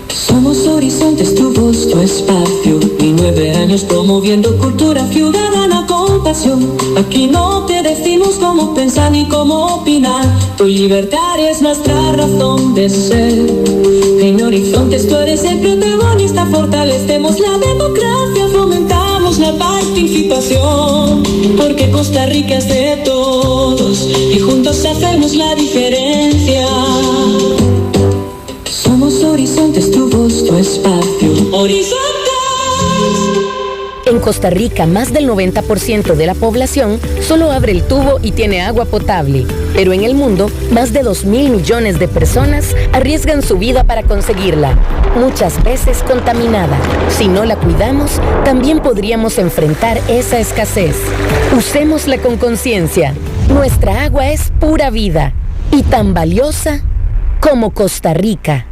Somos Horizontes, tu voz, tu espacio. Y 9 años promoviendo cultura ciudadana con pasión. Aquí no te decimos cómo pensar ni cómo opinar. Tu libertad es nuestra razón de ser. En Horizontes tú eres el protagonista. Fortalecemos la democracia, fomentamos la participación. Porque Costa Rica es de todos y juntos hacemos la diferencia. Somos Horizontes, tu voz, tu espacio. Horizontes. En Costa Rica, más del 90% de la población solo abre el tubo y tiene agua potable. Pero en el mundo, más de 2.000 millones de personas arriesgan su vida para conseguirla, muchas veces contaminada. Si no la cuidamos, también podríamos enfrentar esa escasez. Usémosla con conciencia. Nuestra agua es pura vida y tan valiosa como Costa Rica.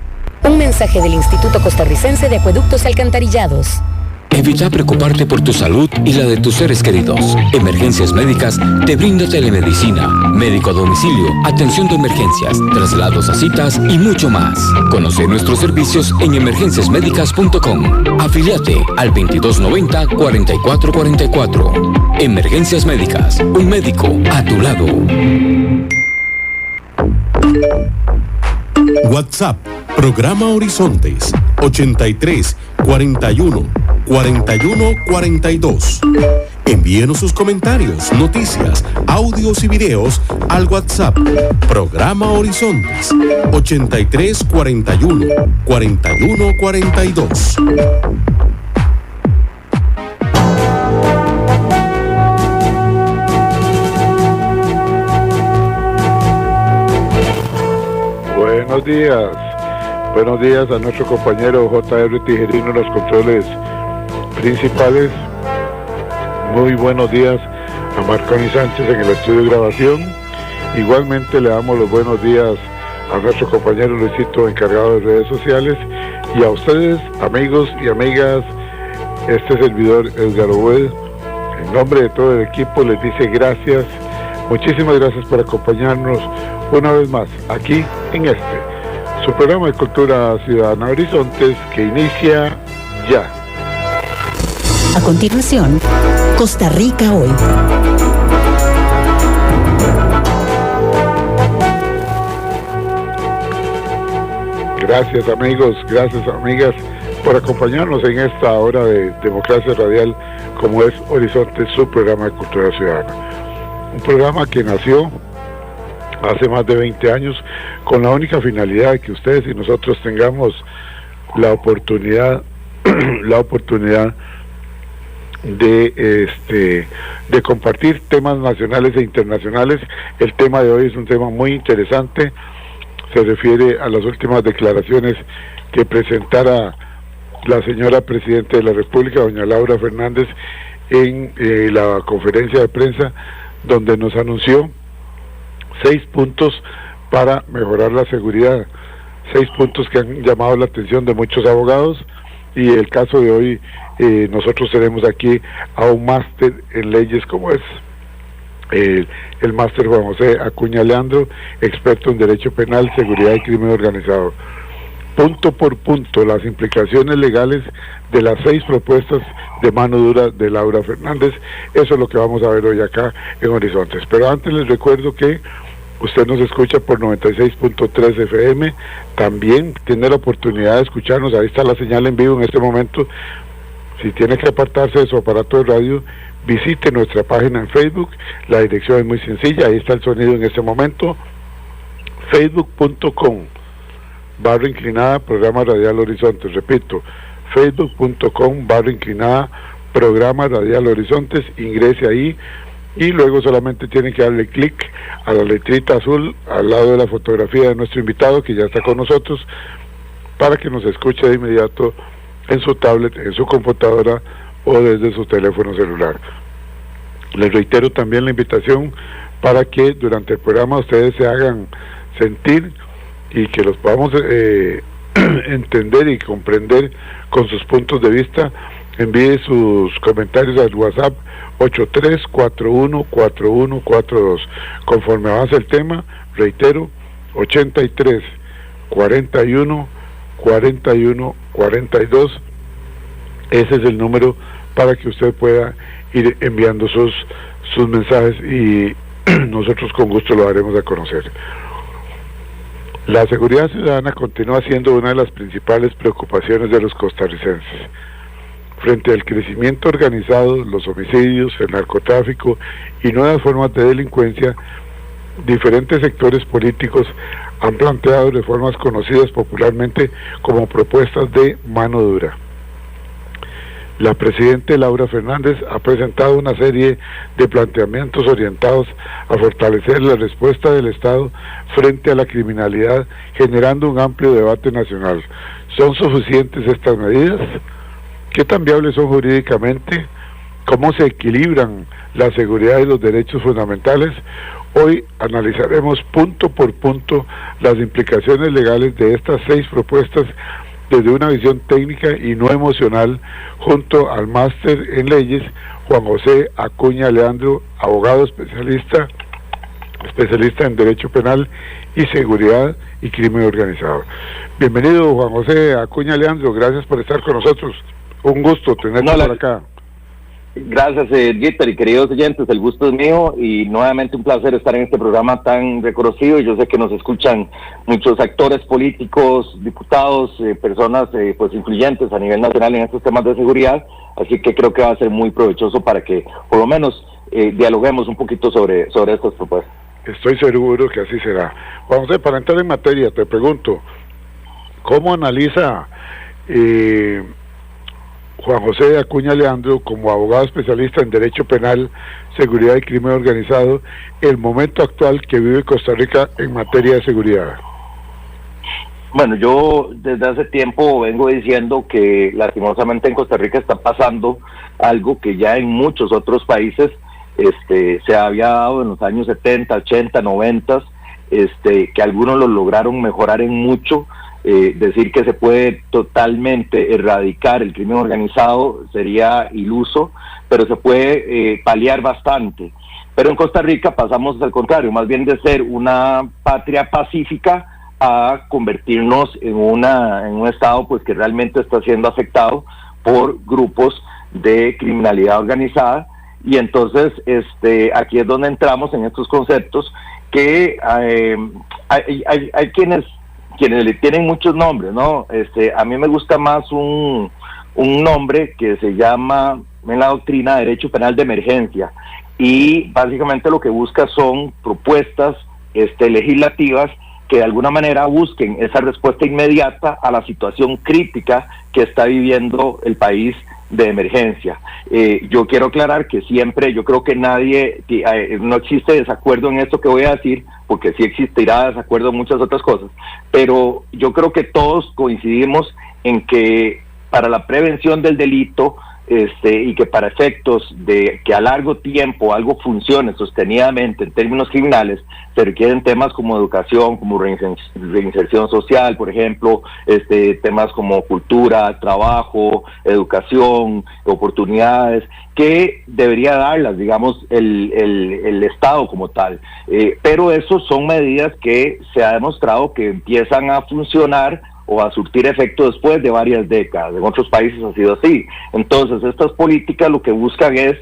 Un mensaje del Instituto Costarricense de Acueductos y Alcantarillados. Evita preocuparte por tu salud y la de tus seres queridos. Emergencias Médicas te brinda telemedicina, médico a domicilio, atención de emergencias, traslados a citas y mucho más. Conoce nuestros servicios en emergenciasmedicas.com. Afíliate al 2290-4444. Emergencias Médicas, un médico a tu lado. WhatsApp, programa Horizontes, 83 41 41 42. Envíenos sus comentarios, noticias, audios y videos al WhatsApp, programa Horizontes, 83 41 41 42. Buenos días a nuestro compañero J.R. Tijerino en los controles principales. Muy buenos días a Marconi Sánchez en el estudio de grabación. Igualmente le damos los buenos días a nuestro compañero Luisito, encargado de redes sociales, y a ustedes, amigos y amigas. Este servidor Edgar Obed, en nombre de todo el equipo, les dice gracias, muchísimas gracias por acompañarnos una vez más aquí en su programa de Cultura Ciudadana Horizontes, que inicia ya. A continuación, Costa Rica Hoy. Gracias amigos, gracias amigas por acompañarnos en esta hora de Democracia Radial, como es Horizontes, su programa de Cultura Ciudadana. Un programa que nació hace más de 20 años con la única finalidad de que ustedes y nosotros tengamos la oportunidad de compartir temas nacionales e internacionales. El tema de hoy es un tema muy interesante, se refiere a las últimas declaraciones que presentara la señora Presidenta de la República, doña Laura Fernández, en la conferencia de prensa, donde nos anunció 6 puntos para mejorar la seguridad, 6 puntos que han llamado la atención de muchos abogados, y el caso de hoy, nosotros tenemos aquí a un máster en leyes como es el máster Juan José Acuña Leandro, experto en Derecho Penal, Seguridad y Crimen Organizado. Punto por punto, las implicaciones legales de las 6 propuestas de mano dura de Laura Fernández. Eso es lo que vamos a ver hoy acá en Horizontes. Pero antes les recuerdo que usted nos escucha por 96.3 FM, también tiene la oportunidad de escucharnos, ahí está la señal en vivo en este momento. Si tiene que apartarse de su aparato de radio, visite nuestra página en Facebook, la dirección es muy sencilla, ahí está el sonido en este momento, facebook.com/inclinada programa radial Horizontes, repito, facebook.com/inclinada programa radial Horizontes, ingrese ahí, y luego solamente tienen que darle clic a la letrita azul al lado de la fotografía de nuestro invitado, que ya está con nosotros, para que nos escuche de inmediato en su tablet, en su computadora o desde su teléfono celular. Les reitero también la invitación para que durante el programa ustedes se hagan sentir y que los podamos entender y comprender con sus puntos de vista. Envíe sus comentarios al WhatsApp 83414142. Conforme avance el tema, reitero, 83414142. 4142. Ese es el número para que usted pueda ir enviando sus mensajes y nosotros con gusto lo haremos a conocer. La seguridad ciudadana continúa siendo una de las principales preocupaciones de los costarricenses. Frente al crecimiento organizado, los homicidios, el narcotráfico y nuevas formas de delincuencia, diferentes sectores políticos han planteado reformas conocidas popularmente como propuestas de mano dura. La presidenta Laura Fernández ha presentado una serie de planteamientos orientados a fortalecer la respuesta del Estado frente a la criminalidad, generando un amplio debate nacional. ¿Son suficientes estas medidas? ¿Qué tan viables son jurídicamente? ¿Cómo se equilibran la seguridad y los derechos fundamentales? Hoy analizaremos punto por punto las implicaciones legales de estas 6 propuestas desde una visión técnica y no emocional, junto al máster en leyes Juan José Acuña Leandro, abogado especialista en Derecho Penal y Seguridad y Crimen Organizado. Bienvenido, Juan José Acuña Leandro, gracias por estar con nosotros. Un gusto tenerte por acá. Gracias, Dieter, y queridos oyentes, el gusto es mío y nuevamente un placer estar en este programa tan reconocido, y yo sé que nos escuchan muchos actores políticos, diputados, personas pues influyentes a nivel nacional en estos temas de seguridad, así que creo que va a ser muy provechoso para que por lo menos dialoguemos un poquito sobre estas propuestas. Estoy seguro que así será. Juan José, para entrar en materia, te pregunto, ¿cómo analiza Juan José Acuña Leandro, como abogado especialista en Derecho Penal, Seguridad y Crimen Organizado, el momento actual que vive Costa Rica en materia de seguridad? Bueno, yo desde hace tiempo vengo diciendo que lastimosamente en Costa Rica está pasando algo que ya en muchos otros países se había dado en los años 70, 80, 90, que algunos lo lograron mejorar en mucho. Decir que se puede totalmente erradicar el crimen organizado sería iluso, pero se puede paliar bastante. Pero en Costa Rica pasamos al contrario, más bien de ser una patria pacífica a convertirnos en un estado pues que realmente está siendo afectado por grupos de criminalidad organizada. Y entonces aquí es donde entramos en estos conceptos que hay quienes le tienen muchos nombres, ¿no? A mí me gusta más un nombre que se llama en la doctrina Derecho Penal de Emergencia, y básicamente lo que busca son propuestas legislativas que de alguna manera busquen esa respuesta inmediata a la situación crítica que está viviendo el país de emergencia. Yo quiero aclarar que siempre, yo creo que no existe desacuerdo en esto que voy a decir, porque sí existirá desacuerdo en muchas otras cosas, pero yo creo que todos coincidimos en que para la prevención del delito, y que para efectos de que a largo tiempo algo funcione sostenidamente en términos criminales, se requieren temas como educación, como reinserción social, por ejemplo, temas como cultura, trabajo, educación, oportunidades, que debería darlas, digamos, el Estado como tal. Pero eso son medidas que se ha demostrado que empiezan a funcionar o a surtir efecto después de varias décadas. En otros países ha sido así. Entonces, estas políticas lo que buscan es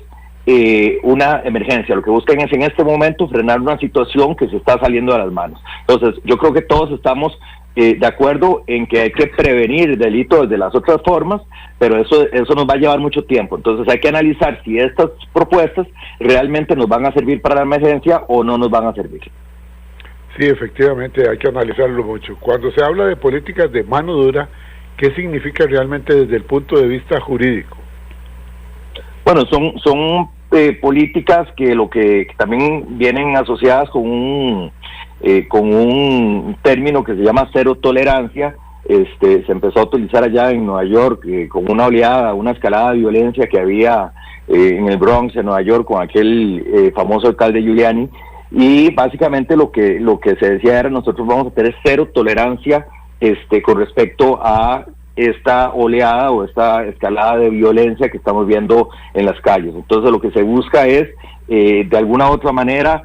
una emergencia, lo que buscan es en este momento frenar una situación que se está saliendo de las manos. Entonces, yo creo que todos estamos de acuerdo en que hay que prevenir el delito desde las otras formas, pero eso nos va a llevar mucho tiempo. Entonces hay que analizar si estas propuestas realmente nos van a servir para la emergencia o no nos van a servir. Sí, efectivamente, hay que analizarlo mucho. Cuando se habla de políticas de mano dura, ¿qué significa realmente desde el punto de vista jurídico? Bueno, son políticas que también vienen asociadas con un término que se llama cero tolerancia. Se empezó a utilizar allá en Nueva York con una oleada, una escalada de violencia que había en el Bronx, en Nueva York, con aquel famoso alcalde Giuliani. Y básicamente lo que se decía era: nosotros vamos a tener cero tolerancia con respecto a esta oleada o esta escalada de violencia que estamos viendo en las calles. Entonces lo que se busca es de alguna u otra manera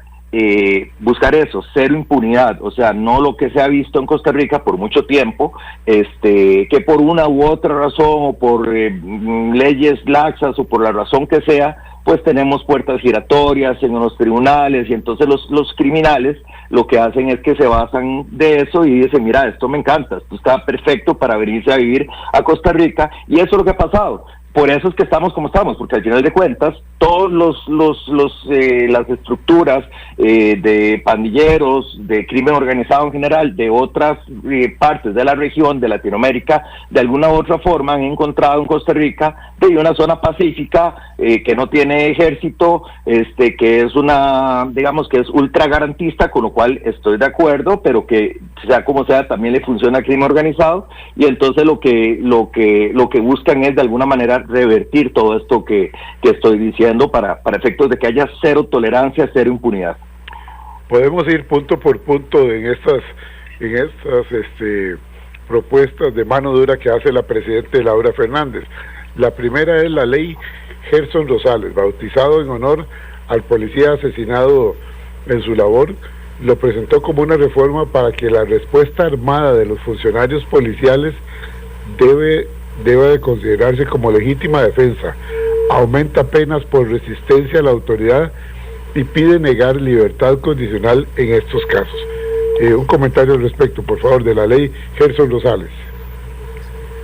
buscar eso, cero impunidad, o sea, no lo que se ha visto en Costa Rica por mucho tiempo, que por una u otra razón o por leyes laxas o por la razón que sea, pues tenemos puertas giratorias en los tribunales, y entonces los criminales lo que hacen es que se basan de eso y dicen, mira, esto me encanta, esto está perfecto para venirse a vivir a Costa Rica, y eso es lo que ha pasado. Por eso es que estamos como estamos, porque al final de cuentas, todos las estructuras de pandilleros, de crimen organizado en general, de otras partes de la región, de Latinoamérica, de alguna u otra forma han encontrado en Costa Rica de una zona pacífica, que no tiene ejército, que es digamos que es ultra garantista, con lo cual estoy de acuerdo, pero que sea como sea también le funciona al crimen organizado, y entonces lo que buscan es de alguna manera revertir todo esto que estoy diciendo para efectos de que haya cero tolerancia, cero impunidad. Podemos ir punto por punto en estas propuestas de mano dura que hace la presidenta Laura Fernández. La primera es la ley Gerson Rosales, bautizado en honor al policía asesinado en su labor. Lo presentó como una reforma para que la respuesta armada de los funcionarios policiales debe de considerarse como legítima defensa, aumenta penas por resistencia a la autoridad y pide negar libertad condicional en estos casos. Un comentario al respecto, por favor, de la ley Gerson Rosales.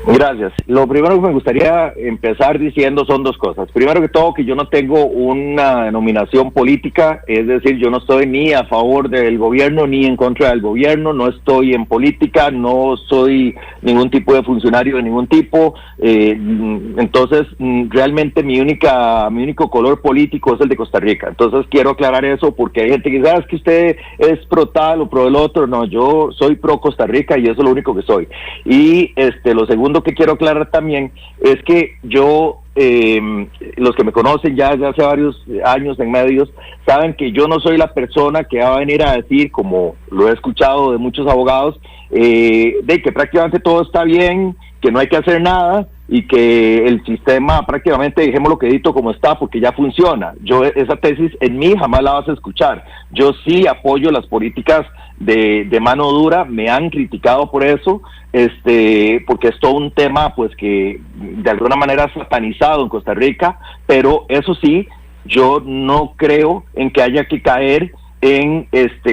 Gracias. Lo primero que me gustaría empezar diciendo son dos cosas. Primero que todo, que yo no tengo una denominación política, es decir, yo no estoy ni a favor del gobierno ni en contra del gobierno, no estoy en política, no soy ningún tipo de funcionario de ningún tipo, entonces realmente mi único color político es el de Costa Rica. Entonces quiero aclarar eso, porque hay gente que dice, es que usted es pro tal o pro el otro. No, yo soy pro Costa Rica y eso es lo único que soy. Y lo segundo que quiero aclarar también es que yo, los que me conocen ya desde hace varios años en medios, saben que yo no soy la persona que va a venir a decir, como lo he escuchado de muchos abogados, de que prácticamente todo está bien, que no hay que hacer nada y que el sistema prácticamente dejémoslo quedito como está porque ya funciona. Yo esa tesis en mí jamás la vas a escuchar. Yo sí apoyo las políticas de mano dura, me han criticado por eso, porque es todo un tema pues que de alguna manera es satanizado en Costa Rica, pero eso sí, yo no creo en que haya que caer en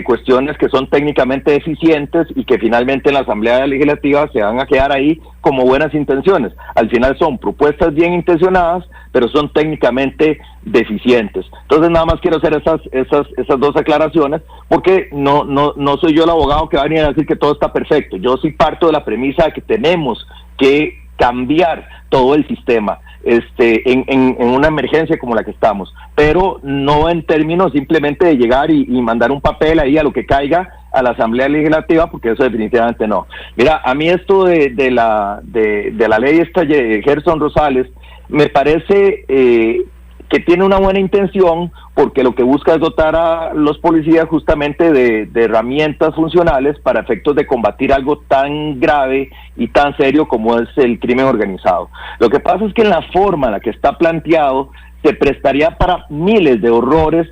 cuestiones que son técnicamente deficientes y que finalmente en la Asamblea Legislativa se van a quedar ahí como buenas intenciones. Al final son propuestas bien intencionadas, pero son técnicamente deficientes. Entonces nada más quiero hacer esas dos aclaraciones, porque no soy yo el abogado que va a venir a decir que todo está perfecto. Yo sí parto de la premisa de que tenemos que cambiar todo el sistema en una emergencia como la que estamos, pero no en términos simplemente de llegar y mandar un papel ahí a lo que caiga a la Asamblea Legislativa, porque eso definitivamente no. Mira, a mí esto de la ley esta de Gerson Rosales me parece que tiene una buena intención, porque lo que busca es dotar a los policías justamente de herramientas funcionales para efectos de combatir algo tan grave y tan serio como es el crimen organizado. Lo que pasa es que en la forma en la que está planteado se prestaría para miles de horrores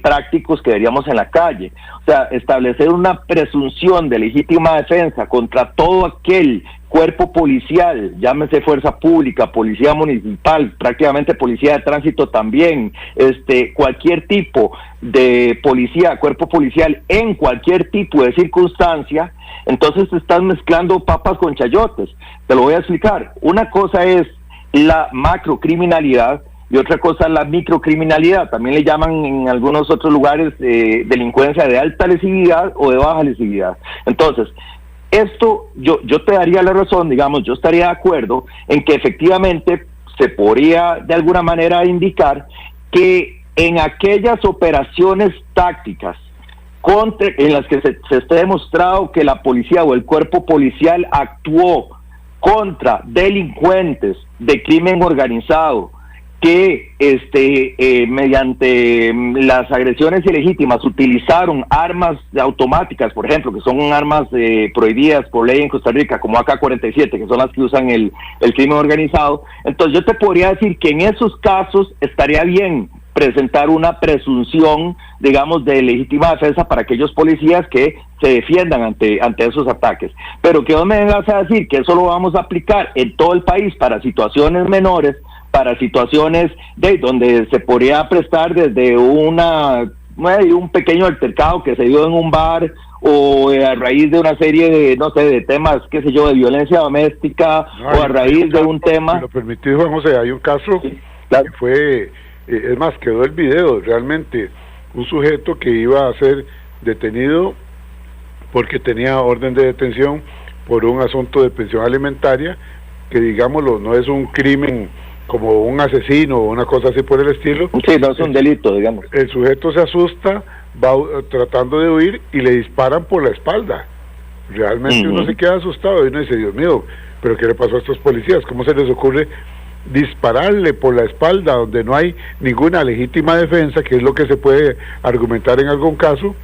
prácticos que veríamos en la calle. O sea, establecer una presunción de legítima defensa contra todo aquel cuerpo policial, llámese fuerza pública, policía municipal, prácticamente policía de tránsito también, cualquier tipo de policía, cuerpo policial en cualquier tipo de circunstancia. Entonces te estás mezclando papas con chayotes. Te lo voy a explicar. Una cosa es la macrocriminalidad y otra cosa es la microcriminalidad. También le llaman en algunos otros lugares delincuencia de alta lesividad o de baja lesividad. Entonces, esto yo te daría la razón, digamos, yo estaría de acuerdo en que efectivamente se podría de alguna manera indicar que en aquellas operaciones tácticas en las que se esté demostrado que la policía o el cuerpo policial actuó contra delincuentes de crimen organizado, que mediante las agresiones ilegítimas utilizaron armas automáticas, por ejemplo, que son armas prohibidas por ley en Costa Rica, como AK-47, que son las que usan el crimen organizado. Entonces yo te podría decir que en esos casos estaría bien presentar una presunción, digamos, de legítima defensa para aquellos policías que se defiendan ante esos ataques. Pero que vos me vengas a decir que eso lo vamos a aplicar en todo el país para situaciones menores, para situaciones donde se podría prestar desde un pequeño altercado que se dio en un bar, o a raíz de una serie de, no sé, de temas, qué sé yo, de violencia doméstica, o a raíz de un tema... Si lo permitís, Juan José, hay un caso, sí, claro, que fue, es más, quedó el video, realmente, un sujeto que iba a ser detenido porque tenía orden de detención por un asunto de pensión alimentaria, que digámoslo, no es un crimen como un asesino o una cosa así por el estilo. Sí, no es un delito, digamos. El sujeto se asusta, va tratando de huir y le disparan por la espalda. Realmente uno se queda asustado y uno dice, Dios mío, ¿pero qué le pasó a estos policías? ¿Cómo se les ocurre dispararle por la espalda donde no hay ninguna legítima defensa, que es lo que se puede argumentar en algún caso,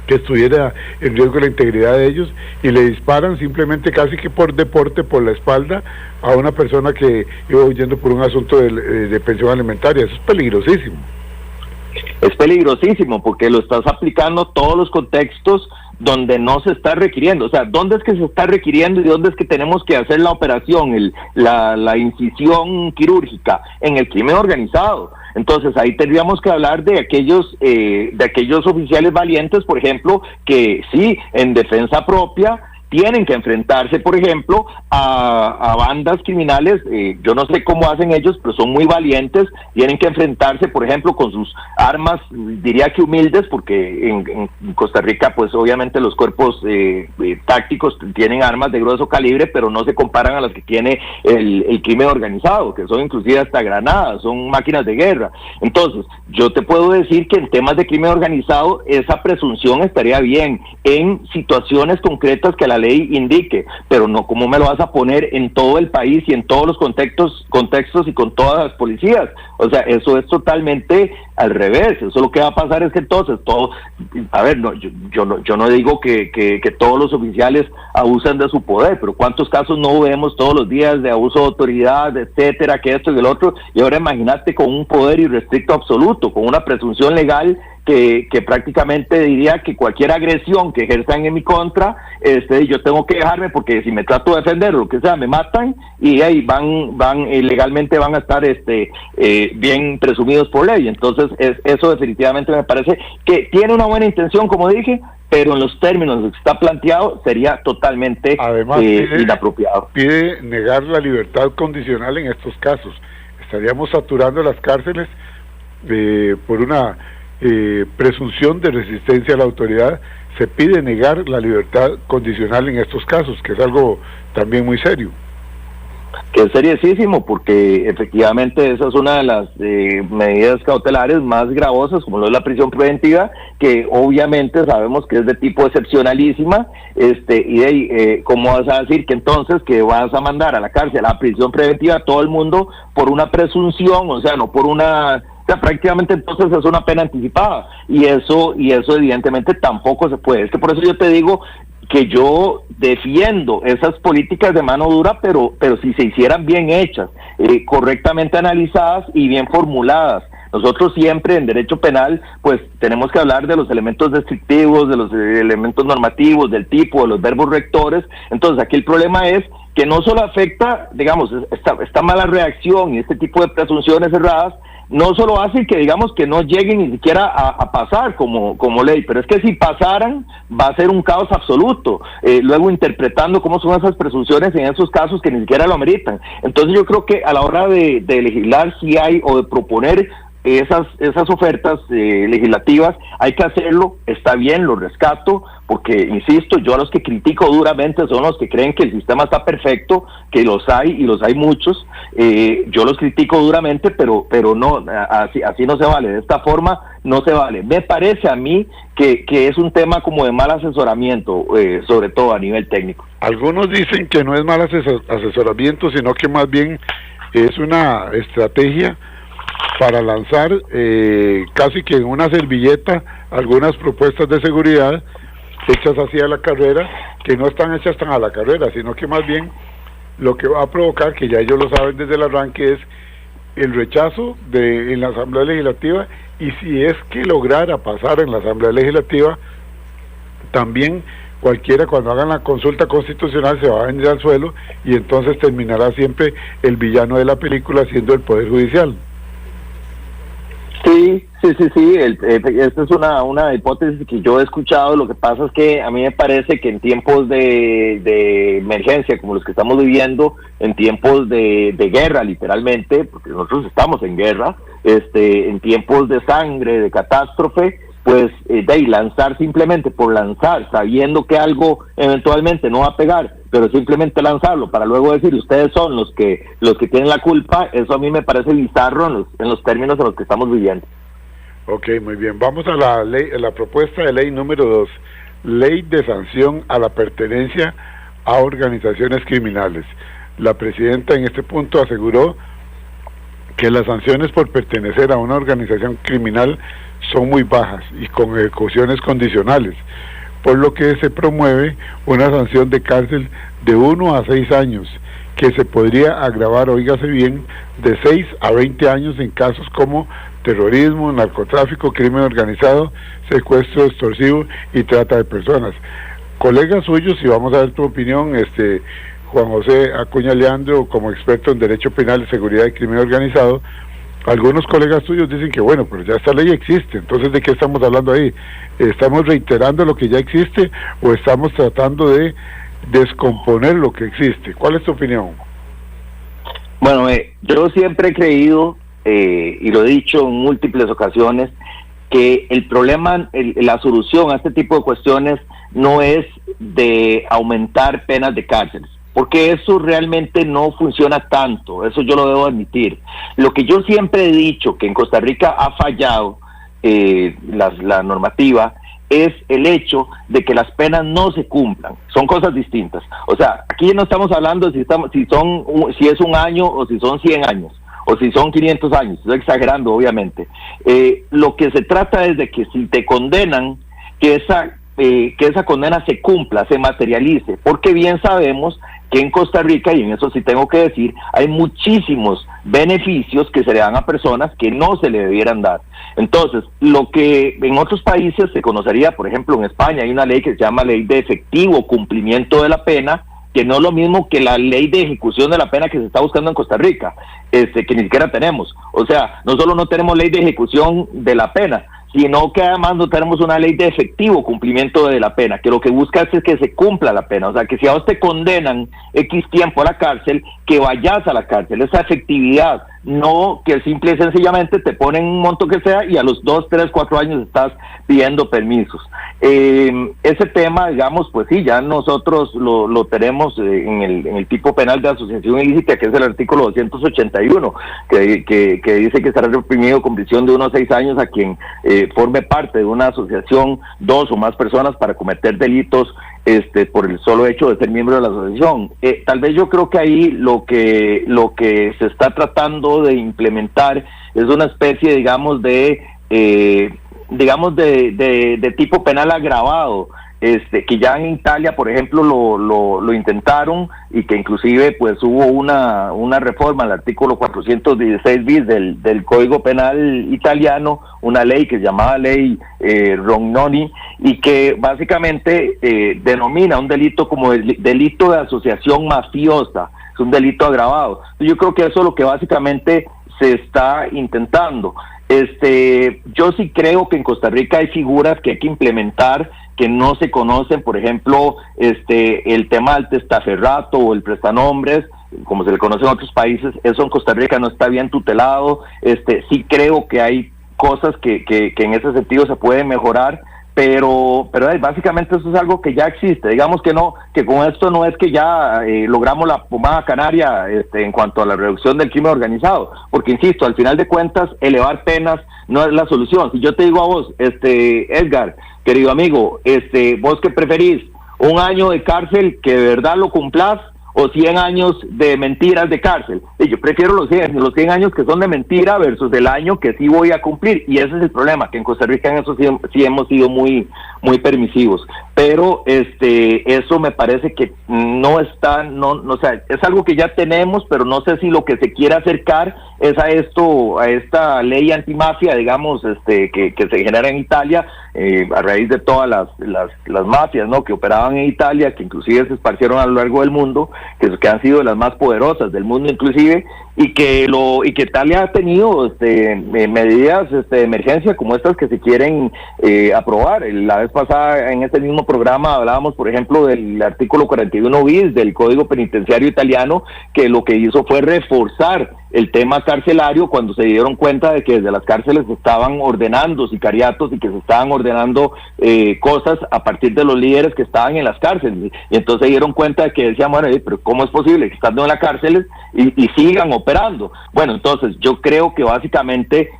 que estuviera en riesgo la integridad de ellos, y le disparan simplemente casi que por deporte por la espalda a una persona que iba huyendo por un asunto de pensión alimentaria? Eso es peligrosísimo. Es peligrosísimo porque lo estás aplicando a todos los contextos donde no se está requiriendo. O sea, ¿dónde es que se está requiriendo y dónde es que tenemos que hacer la operación, la incisión quirúrgica? En el crimen organizado. Entonces ahí tendríamos que hablar de aquellos oficiales valientes, por ejemplo, que sí, en defensa propia, tienen que enfrentarse, por ejemplo, a bandas criminales. Yo no sé cómo hacen ellos, pero son muy valientes. Tienen que enfrentarse, por ejemplo, con sus armas, diría que humildes, porque en Costa Rica, pues obviamente los cuerpos tácticos tienen armas de grueso calibre, pero no se comparan a las que tiene el crimen organizado, que son inclusive hasta granadas, son máquinas de guerra. Entonces, yo te puedo decir que en temas de crimen organizado, esa presunción estaría bien en situaciones concretas que la ley indique, pero no como me lo vas a poner en todo el país y en todos los contextos y con todas las policías. O sea, eso es totalmente al revés. Eso lo que va a pasar es que entonces todo, a ver, no, yo no digo que todos los oficiales abusan de su poder, pero cuántos casos no vemos todos los días de abuso de autoridad, etcétera, que esto y el otro, y ahora imagínate con un poder irrestricto absoluto, con una presunción legal que prácticamente diría que cualquier agresión que ejerzan en mi contra, yo tengo que dejarme, porque si me trato de defender o lo que sea, me matan, y ahí legalmente van a estar bien presumidos por ley. Entonces eso definitivamente me parece que tiene una buena intención, como dije, pero en los términos que está planteado sería totalmente inapropiado. Pide negar la libertad condicional en estos casos. Estaríamos saturando las cárceles por una presunción de resistencia a la autoridad. Se pide negar la libertad condicional en estos casos, que es algo también muy serio. Que es seriosísimo, porque efectivamente esa es una de las medidas cautelares más gravosas, como lo es la prisión preventiva, que obviamente sabemos que es de tipo excepcionalísima, ¿cómo vas a decir que entonces que vas a mandar a la cárcel, a la prisión preventiva, a todo el mundo por una presunción, o sea, no por una... O sea, prácticamente entonces es una pena anticipada, y eso evidentemente tampoco se puede. Es que por eso yo te digo que yo defiendo esas políticas de mano dura, pero si se hicieran bien hechas, correctamente analizadas y bien formuladas. Nosotros siempre en derecho penal pues tenemos que hablar de los elementos descriptivos, de los elementos normativos, del tipo, de los verbos rectores. Entonces aquí el problema es que no solo afecta, digamos, esta mala reacción y este tipo de presunciones erradas, no solo hace que, digamos, que no lleguen ni siquiera a pasar como ley, pero es que si pasaran va a ser un caos absoluto, luego interpretando cómo son esas presunciones en esos casos que ni siquiera lo ameritan. Entonces yo creo que a la hora de legislar si hay, o de proponer esas ofertas legislativas, hay que hacerlo. Está bien, lo rescato, porque insisto, yo a los que critico duramente son los que creen que el sistema está perfecto, que los hay y los hay muchos. Yo los critico duramente, pero no, así no se vale, de esta forma no se vale. Me parece a mí que es un tema como de mal asesoramiento, sobre todo a nivel técnico. Algunos dicen que no es mal asesoramiento, sino que más bien es una estrategia para lanzar casi que en una servilleta algunas propuestas de seguridad hechas así a la carrera, que no están hechas tan a la carrera, sino que más bien lo que va a provocar, que ya ellos lo saben desde el arranque, es el rechazo en la Asamblea Legislativa, y si es que lograra pasar en la Asamblea Legislativa, también cualquiera cuando hagan la consulta constitucional se va a venir al suelo, y entonces terminará siempre el villano de la película siendo el Poder Judicial. Sí, esta es una hipótesis que yo he escuchado. Lo que pasa es que a mí me parece que en tiempos de emergencia como los que estamos viviendo, en tiempos de guerra literalmente, porque nosotros estamos en guerra, en tiempos de sangre, de catástrofe, pues lanzar simplemente por lanzar, sabiendo que algo eventualmente no va a pegar, pero simplemente lanzarlo para luego decir ustedes son los que tienen la culpa, eso a mí me parece bizarro en los términos en los que estamos viviendo. Ok, muy bien. Vamos a la propuesta de ley número 2, ley de sanción a la pertenencia a organizaciones criminales. La presidenta en este punto aseguró que las sanciones por pertenecer a una organización criminal son muy bajas y con ejecuciones condicionales, por lo que se promueve una sanción de cárcel de 1 a 6 años, que se podría agravar, oígase bien, de 6 a 20 años en casos como terrorismo, narcotráfico, crimen organizado, secuestro extorsivo y trata de personas. Colegas suyos, y vamos a ver tu opinión, Juan José Acuña Leandro, como experto en Derecho Penal, Seguridad y Crimen Organizado, algunos colegas tuyos dicen que bueno, pero ya esta ley existe, entonces ¿de qué estamos hablando ahí? ¿Estamos reiterando lo que ya existe o estamos tratando de descomponer lo que existe? ¿Cuál es tu opinión? Bueno, yo siempre he creído, y lo he dicho en múltiples ocasiones, que el problema, la solución a este tipo de cuestiones no es de aumentar penas de cárceles, porque eso realmente no funciona tanto, eso yo lo debo admitir. Lo que yo siempre he dicho, que en Costa Rica ha fallado la normativa, es el hecho de que las penas no se cumplan. Son cosas distintas. O sea, aquí no estamos hablando si es un año o si son 100 años, o si son 500 años, estoy exagerando obviamente. Lo que se trata es de que si te condenan, que esa condena se cumpla, se materialice, porque bien sabemos que en Costa Rica, y en eso sí tengo que decir, hay muchísimos beneficios que se le dan a personas que no se le debieran dar. Entonces, lo que en otros países se conocería, por ejemplo en España hay una ley que se llama Ley de Efectivo Cumplimiento de la Pena, que no es lo mismo que la ley de ejecución de la pena que se está buscando en Costa Rica, que ni siquiera tenemos. O sea, no solo no tenemos ley de ejecución de la pena, sino que además no tenemos una ley de efectivo cumplimiento de la pena, que lo que busca es que se cumpla la pena. O sea, que si a vos te condenan X tiempo a la cárcel, que vayas a la cárcel, esa efectividad, no que simple y sencillamente te ponen un monto que sea y a los 2, 3, 4 años estás pidiendo permisos. Ese tema, digamos, pues sí, ya nosotros lo tenemos en el tipo penal de asociación ilícita, que es el artículo 281, que dice que será reprimido con prisión de 1 a 6 años a quien forme parte de una asociación, 2 o más personas para cometer delitos por el solo hecho de ser miembro de la asociación. Tal vez yo creo que ahí lo que se está tratando de implementar es una especie, digamos, de tipo penal agravado, que ya en Italia, por ejemplo, lo intentaron, y que inclusive pues hubo una reforma al artículo 416 bis del Código Penal italiano, una ley que se llamaba ley Rognoni, y que básicamente denomina un delito como el delito de asociación mafiosa, es un delito agravado. Yo creo que eso es lo que básicamente se está intentando. Yo sí creo que en Costa Rica hay figuras que hay que implementar que no se conocen, por ejemplo, el tema del testaferrato o el prestanombres, como se le conoce en otros países. Eso en Costa Rica no está bien tutelado. Sí creo que hay cosas que en ese sentido se pueden mejorar, pero básicamente eso es algo que ya existe. Digamos que no, que con esto no es que ya logramos la pomada canaria en cuanto a la reducción del crimen organizado, porque insisto, al final de cuentas elevar penas no es la solución. Si yo te digo a vos, Edgar, querido amigo, vos qué preferís, un año de cárcel que de verdad lo cumplas, o 100 años de mentiras de cárcel. Y yo prefiero los 100 años que son de mentira versus el año que sí voy a cumplir, y ese es el problema, que en Costa Rica en eso sí hemos sido muy permisivos, pero eso me parece que no está, o sea, es algo que ya tenemos, pero no sé si lo que se quiere acercar es a esta ley antimafia, digamos, que se genera en Italia, a raíz de todas las mafias, ¿no?, que operaban en Italia, que inclusive se esparcieron a lo largo del mundo, que han sido las más poderosas del mundo inclusive, y que Italia ha tenido medidas de emergencia como estas que se quieren aprobar. La vez pasada en este mismo programa hablábamos, por ejemplo, del artículo 41 bis del Código Penitenciario italiano, que lo que hizo fue reforzar el tema carcelario cuando se dieron cuenta de que desde las cárceles se estaban ordenando sicariatos y que se estaban ordenando cosas a partir de los líderes que estaban en las cárceles, y entonces se dieron cuenta de que decían, bueno, pero ¿cómo es posible que estando en las cárceles y sigan operando? Bueno, entonces yo creo que básicamente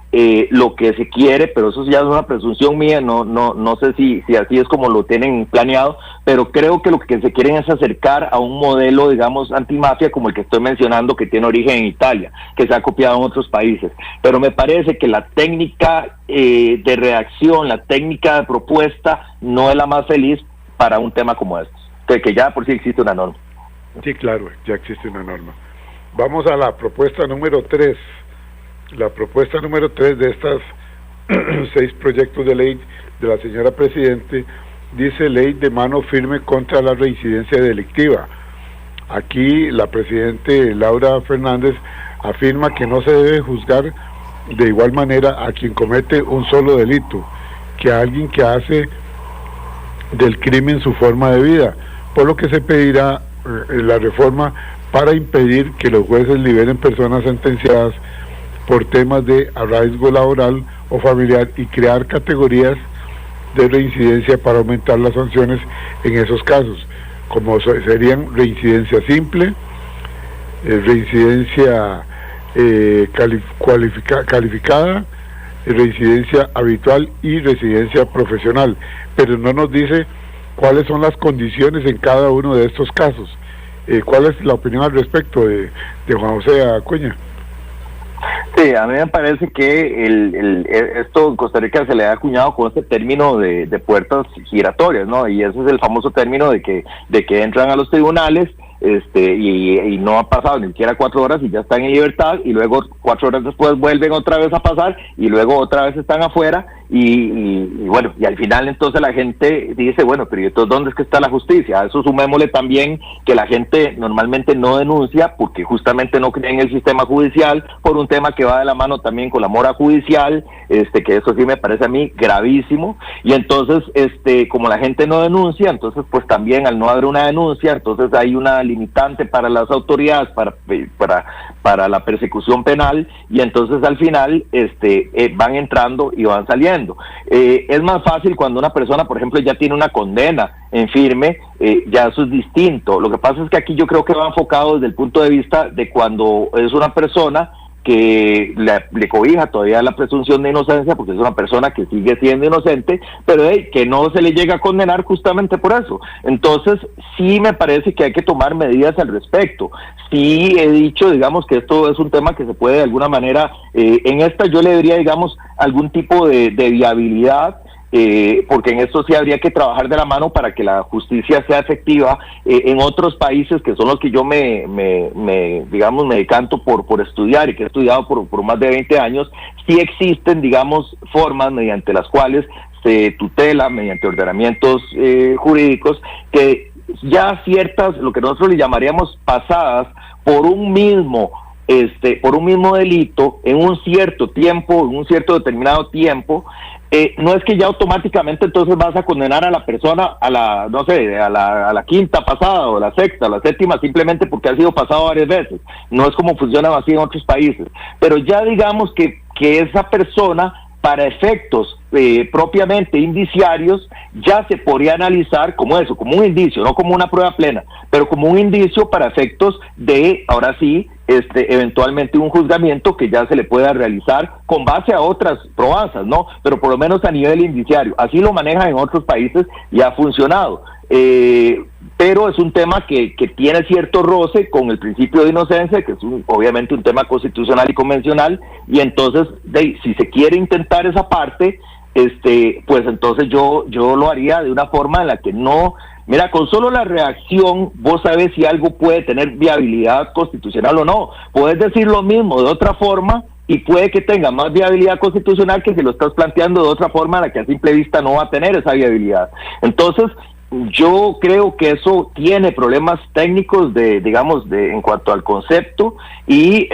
lo que se quiere, pero eso ya es una presunción mía, no sé si así es como lo tienen planeado, pero creo que lo que se quieren es acercar a un modelo, digamos, antimafia como el que estoy mencionando, que tiene origen en Italia, que se ha copiado en otros países. Pero me parece que la técnica de reacción, la técnica de propuesta no es la más feliz para un tema como este, que ya por sí existe una norma. Sí, claro, ya existe una norma. Vamos a la propuesta número 3. La propuesta número 3 de estas 6 proyectos de ley de la señora Presidente dice: ley de mano firme contra la reincidencia delictiva. Aquí la Presidente Laura Fernández afirma que no se debe juzgar de igual manera a quien comete un solo delito que a alguien que hace del crimen su forma de vida, por lo que se pedirá la reforma para impedir que los jueces liberen personas sentenciadas por temas de arraigo laboral o familiar y crear categorías de reincidencia para aumentar las sanciones en esos casos, como serían reincidencia simple, reincidencia calificada, reincidencia habitual y residencia profesional, pero no nos dice cuáles son las condiciones en cada uno de estos casos. ¿Cuál es la opinión al respecto de Juan José Acuña? Sí, a mí me parece que esto en Costa Rica se le ha acuñado con este término de puertas giratorias, ¿no? Y ese es el famoso término de que entran a los tribunales y no ha pasado ni siquiera 4 horas y ya están en libertad, y luego 4 horas después vuelven otra vez a pasar y luego otra vez están afuera y bueno, y al final entonces la gente dice, bueno, pero ¿y entonces dónde es que está la justicia? A eso sumémosle también que la gente normalmente no denuncia porque justamente no cree en el sistema judicial, por un tema que va de la mano también con la mora judicial, que eso sí me parece a mí gravísimo, y entonces como la gente no denuncia, entonces pues también al no haber una denuncia, entonces hay una limitante para las autoridades para la persecución penal, y entonces al final van entrando y van saliendo. Es más fácil cuando una persona, por ejemplo, ya tiene una condena en firme, ya eso es distinto. Lo que pasa es que aquí yo creo que va enfocado desde el punto de vista de cuando es una persona que le cobija todavía la presunción de inocencia, porque es una persona que sigue siendo inocente, pero que no se le llega a condenar justamente por eso. Entonces, sí me parece que hay que tomar medidas al respecto. Sí he dicho, digamos, que esto es un tema que se puede de alguna manera, en esta yo le diría, digamos, algún tipo de viabilidad, porque en esto sí habría que trabajar de la mano para que la justicia sea efectiva. En otros países que son los que yo me decanto por estudiar y que he estudiado por más de 20 años, sí existen, digamos, formas mediante las cuales se tutela mediante ordenamientos jurídicos que ya ciertas, lo que nosotros le llamaríamos pasadas por un mismo delito en un cierto tiempo, en un cierto determinado tiempo, no es que ya automáticamente entonces vas a condenar a la persona a la quinta pasada o la sexta o la séptima simplemente porque ha sido pasado varias veces. No es como funciona así en otros países, pero ya digamos que esa persona, para efectos propiamente indiciarios, ya se podría analizar como eso, como un indicio, no como una prueba plena, pero como un indicio para efectos de, ahora sí, eventualmente un juzgamiento que ya se le pueda realizar con base a otras probanzas, ¿no? Pero por lo menos a nivel indiciario. Así lo manejan en otros países y ha funcionado. pero es un tema que tiene cierto roce con el principio de inocencia, que es obviamente un tema constitucional y convencional, y entonces si se quiere intentar esa parte, pues entonces yo lo haría de una forma en la que no, mira, con solo la reacción vos sabes si algo puede tener viabilidad constitucional o no. Puedes decir lo mismo de otra forma y puede que tenga más viabilidad constitucional que si lo estás planteando de otra forma en la que a simple vista no va a tener esa viabilidad. Entonces, yo creo que eso tiene problemas técnicos en cuanto al concepto, y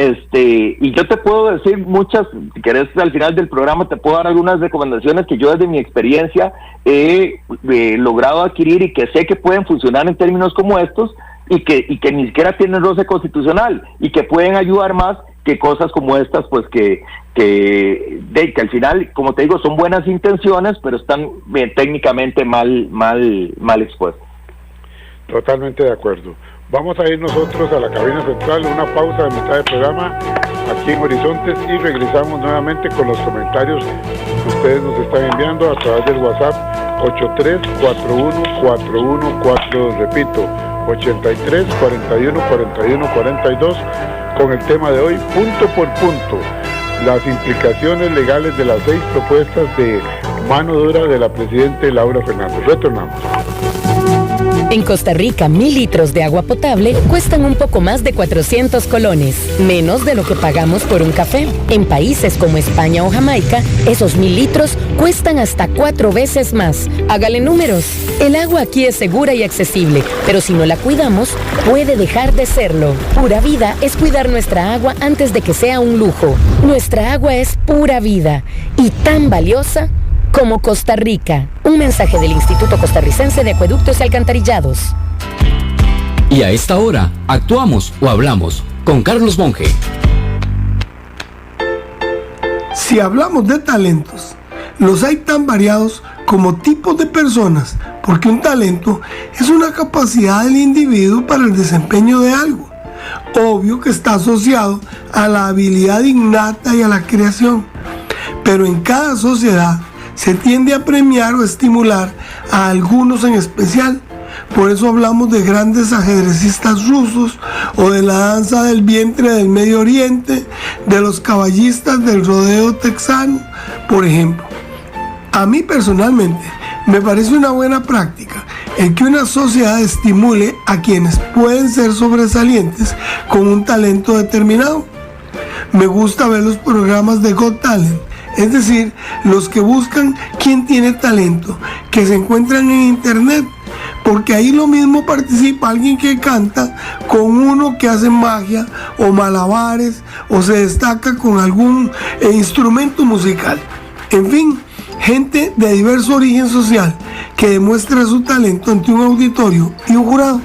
yo te puedo decir muchas, si querés al final del programa te puedo dar algunas recomendaciones que yo desde mi experiencia he logrado adquirir y que sé que pueden funcionar en términos como estos, y que ni siquiera tienen roce constitucional y que pueden ayudar más que cosas como estas, pues que al final, como te digo, son buenas intenciones, pero están técnicamente mal expuestas. Totalmente de acuerdo. Vamos a ir nosotros a la cabina central, una pausa de mitad del programa aquí en Horizontes, y regresamos nuevamente con los comentarios que ustedes nos están enviando a través del WhatsApp 83414142, repito, 83414142, con el tema de hoy, punto por punto, las implicaciones legales de las 6 propuestas de mano dura de la presidenta Laura Fernández. Retornamos. En Costa Rica, 1,000 litros de agua potable cuestan un poco más de 400 colones, menos de lo que pagamos por un café. En países como España o Jamaica, esos 1,000 litros cuestan hasta 4 veces más. Hágale números. El agua aquí es segura y accesible, pero si no la cuidamos, puede dejar de serlo. Pura vida es cuidar nuestra agua antes de que sea un lujo. Nuestra agua es pura vida y tan valiosa como Costa Rica. Un mensaje del Instituto Costarricense de Acueductos y Alcantarillados. Y a esta hora, actuamos o hablamos con Carlos Monge. Si hablamos de talentos, los hay tan variados como tipos de personas, porque un talento es una capacidad del individuo para el desempeño de algo. Obvio que está asociado a la habilidad innata y a la creación, pero en cada sociedad se tiende a premiar o estimular a algunos en especial. Por eso hablamos de grandes ajedrecistas rusos, o de la danza del vientre del Medio Oriente, de los caballistas del rodeo texano, por ejemplo. A mí personalmente me parece una buena práctica el que una sociedad estimule a quienes pueden ser sobresalientes con un talento determinado. Me gusta ver los programas de Got Talent, es decir, los que buscan quién tiene talento, que se encuentran en internet, porque ahí lo mismo participa alguien que canta con uno que hace magia o malabares, o se destaca con algún instrumento musical. En fin, gente de diverso origen social que demuestra su talento ante un auditorio y un jurado.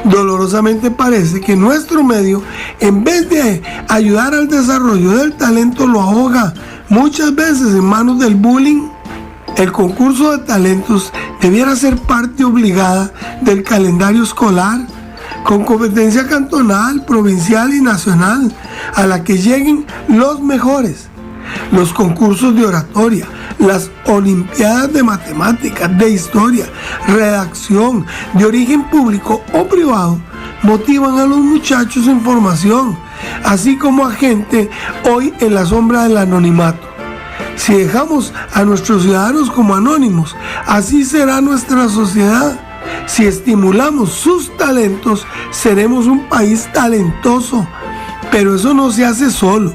Dolorosamente parece que nuestro medio, en vez de ayudar al desarrollo del talento, lo ahoga muchas veces en manos del bullying. El concurso de talentos debiera ser parte obligada del calendario escolar, con competencia cantonal, provincial y nacional, a la que lleguen los mejores. Los concursos de oratoria, las olimpiadas de matemáticas, de historia, redacción, de origen público o privado, motivan a los muchachos en formación, así como a gente hoy en la sombra del anonimato. Si dejamos a nuestros ciudadanos como anónimos, así será nuestra sociedad. Si estimulamos sus talentos, seremos un país talentoso. Pero eso no se hace solo,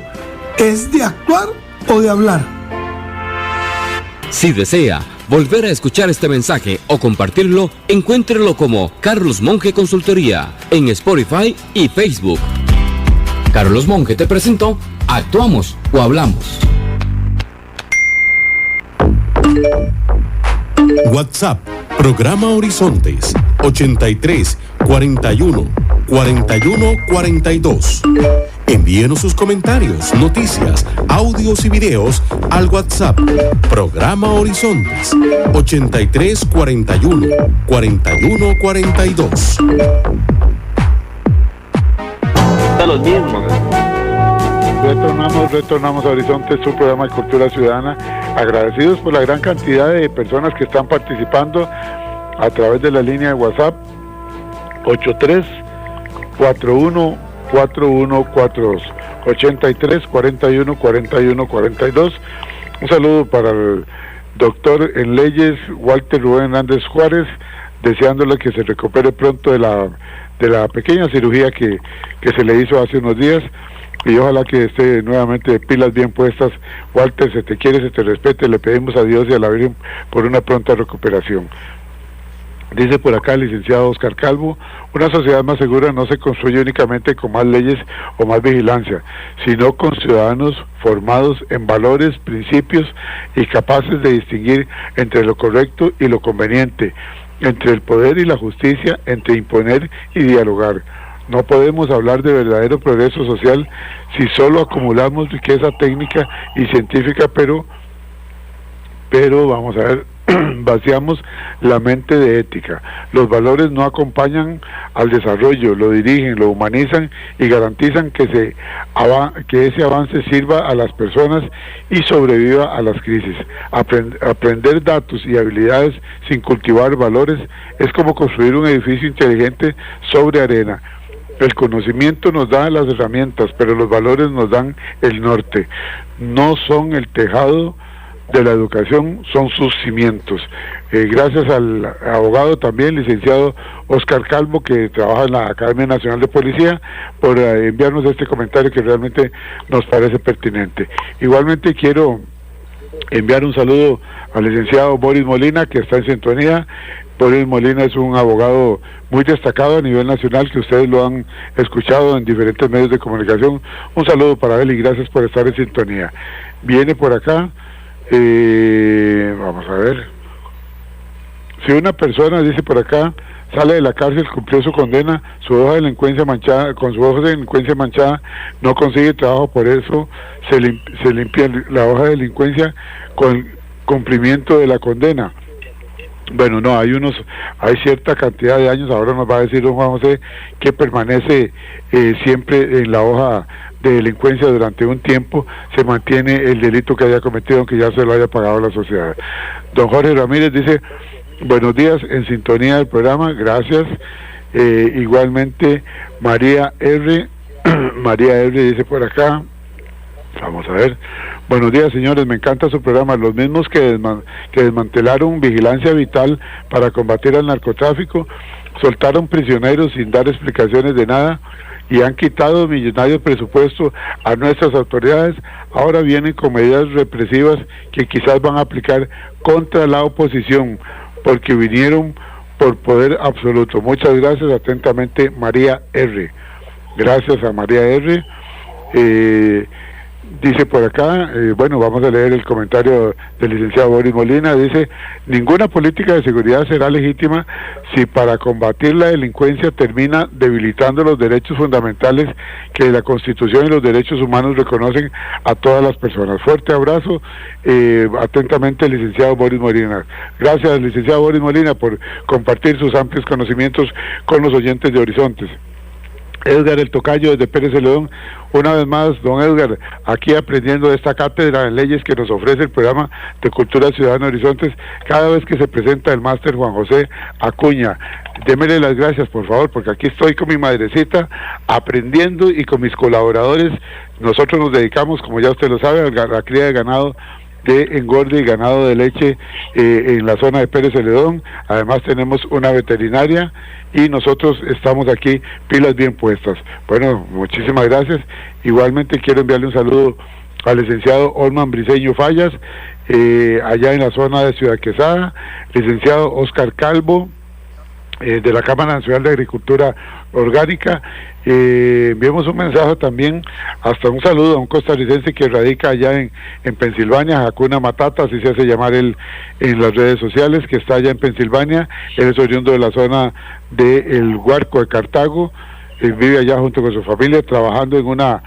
es de actuar o de hablar. Si desea volver a escuchar este mensaje o compartirlo, encuéntrelo como Carlos Monge Consultoría en Spotify y Facebook. Carlos Monge te presentó Actuamos o Hablamos. WhatsApp, programa Horizontes, 83 41 41 42. Envíenos sus comentarios, noticias, audios y videos al WhatsApp, programa Horizontes, 83 41 41 42. De los mismos. Retornamos a Horizonte, su programa de Cultura Ciudadana, agradecidos por la gran cantidad de personas que están participando a través de la línea de WhatsApp 83-41-4142, 83-41-41-42. Un saludo para el doctor en leyes Walter Rubén Hernández Juárez, deseándole que se recupere pronto de la pequeña cirugía que se le hizo hace unos días, y ojalá que esté nuevamente de pilas bien puestas. Walter, se te quiere, se te respete, le pedimos a Dios y a la Virgen por una pronta recuperación. Dice por acá el licenciado Oscar Calvo: una sociedad más segura no se construye únicamente con más leyes o más vigilancia, sino con ciudadanos formados en valores, principios y capaces de distinguir entre lo correcto y lo conveniente, entre el poder y la justicia, entre imponer y dialogar. No podemos hablar de verdadero progreso social si solo acumulamos riqueza técnica y científica, pero vamos a ver, vaciamos la mente de ética. Los valores no acompañan al desarrollo, lo dirigen, lo humanizan y garantizan que ese avance sirva a las personas y sobreviva a las crisis. Aprender datos y habilidades sin cultivar valores es como construir un edificio inteligente sobre arena. El conocimiento nos da las herramientas, pero los valores nos dan el norte. No son el tejado de la educación, son sus cimientos. Gracias al abogado también, licenciado Oscar Calvo, que trabaja en la Academia Nacional de Policía, por enviarnos este comentario que realmente nos parece pertinente. Igualmente quiero enviar un saludo al licenciado Boris Molina, que está en sintonía. Boris Molina es un abogado muy destacado a nivel nacional, que ustedes lo han escuchado en diferentes medios de comunicación. Un saludo para él y gracias por estar en sintonía. Viene por acá, vamos a ver. Si una persona, dice por acá, sale de la cárcel, cumplió su condena, su hoja de delincuencia manchada, con su hoja de delincuencia manchada, no consigue trabajo, por eso se limpia la hoja de delincuencia con el cumplimiento de la condena. Bueno, no, hay cierta cantidad de años, ahora nos va a decir don Juan José, que permanece siempre en la hoja de delincuencia durante un tiempo, se mantiene el delito que haya cometido, aunque ya se lo haya pagado la sociedad. Don Jorge Ramírez dice: buenos días, en sintonía del programa, gracias. Igualmente María R. Dice por acá, vamos a ver: buenos días, señores, me encanta su programa. Los mismos que desmantelaron Vigilancia Vital para combatir al narcotráfico, soltaron prisioneros sin dar explicaciones de nada y han quitado millonarios presupuestos a nuestras autoridades, ahora vienen con medidas represivas que quizás van a aplicar contra la oposición, porque vinieron por poder absoluto. Muchas gracias, atentamente María R. Gracias a María R. Dice por acá, bueno, vamos a leer el comentario del licenciado Boris Molina. Dice: ninguna política de seguridad será legítima si para combatir la delincuencia termina debilitando los derechos fundamentales que la Constitución y los derechos humanos reconocen a todas las personas. Fuerte abrazo, atentamente el licenciado Boris Molina. Gracias, licenciado Boris Molina, por compartir sus amplios conocimientos con los oyentes de Horizontes. Edgar el Tocayo desde Pérez Celedón, una vez más, don Edgar, aquí aprendiendo de esta cátedra de leyes que nos ofrece el programa de Cultura Ciudadana Horizontes, cada vez que se presenta el máster Juan José Acuña. Démele las gracias, por favor, porque aquí estoy con mi madrecita aprendiendo y con mis colaboradores. Nosotros nos dedicamos, como ya usted lo sabe, a la cría de ganado de engorde y ganado de leche en la zona de Pérez Celedón. Además tenemos una veterinaria y nosotros estamos aquí pilas bien puestas. Bueno, muchísimas gracias. Igualmente quiero enviarle un saludo al licenciado Olman Briceño Fallas, allá en la zona de Ciudad Quesada, licenciado Oscar Calvo, de la Cámara Nacional de Agricultura Orgánica. Enviamos un mensaje también, hasta un saludo a un costarricense que radica allá en Pensilvania, Hakuna Matata, así se hace llamar él en las redes sociales, que está allá en Pensilvania. Él es oriundo de la zona de El Huarco de Cartago, vive allá junto con su familia, trabajando en una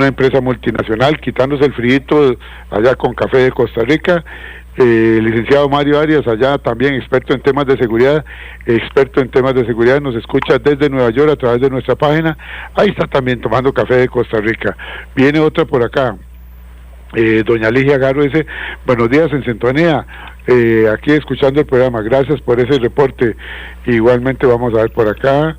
empresa multinacional, quitándose el frío allá con café de Costa Rica. Licenciado Mario Arias, allá también experto en temas de seguridad, nos escucha desde Nueva York a través de nuestra página. Ahí está también tomando café de Costa Rica. Viene otra por acá, doña Ligia Garro dice: buenos días, en sintonía, aquí escuchando el programa. Gracias por ese reporte. Igualmente vamos a ver por acá.